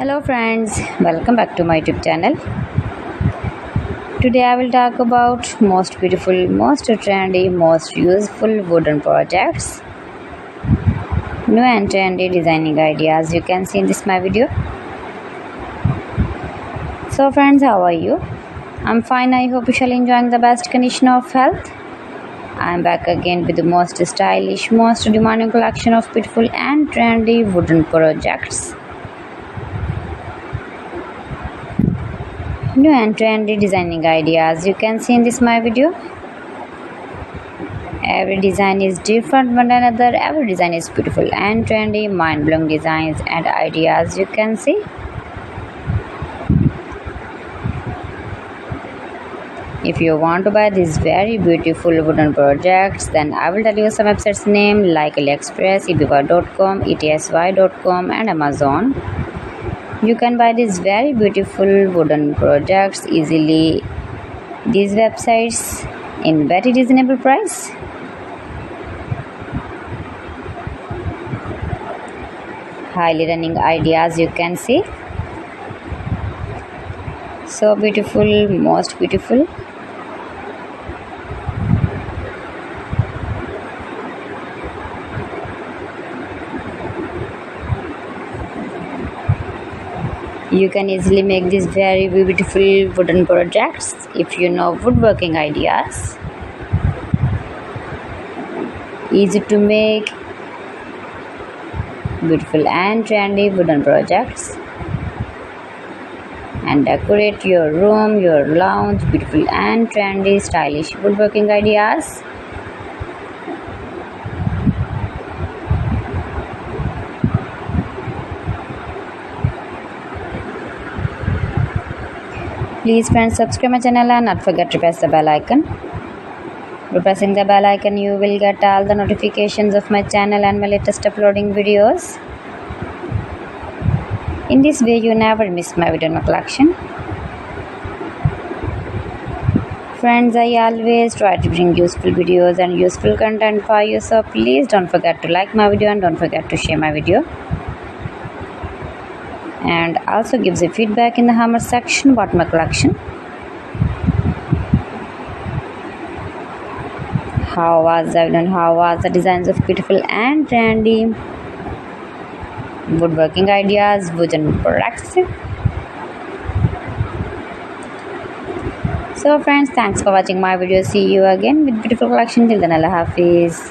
Hello friends, welcome back to my YouTube channel. Today I will talk about most beautiful, most trendy, most useful wooden projects. New and trendy designing ideas you can see in this my video. So friends, how are you? I'm fine. I hope you shall enjoying the best condition of health. I'm back again with the most stylish, most demanding collection of beautiful and trendy wooden projects. New and trendy designing ideas you can see in this my video. Every design is different one another. Every design is beautiful and trendy, mind-blowing designs and ideas you can see. If you want to buy these very beautiful wooden projects, then I will tell you some websites name like AliExpress, eBay.com, etsy.com and Amazon. You can buy these very beautiful wooden projects easily. These websites in very reasonable price. Highly running ideas you can see. So beautiful, most beautiful. You can easily make these very beautiful wooden projects if you know woodworking ideas. Easy to make beautiful and trendy wooden projects and decorate your room, your lounge, beautiful and trendy stylish woodworking ideas. Please friends, subscribe my channel and not forget to press the bell icon. By pressing the bell icon, you will get all the notifications of my channel and my latest uploading videos. In this way, you never miss my video in my collection. Friends, I always try to bring useful videos and useful content for you, so please don't forget to like my video and don't forget to share my video. And also gives a feedback in the comment section about my collection. How was the designs of beautiful and trendy woodworking ideas, wooden products. So friends, thanks for watching my video. See you again with beautiful collection. Till then, Allah Hafiz.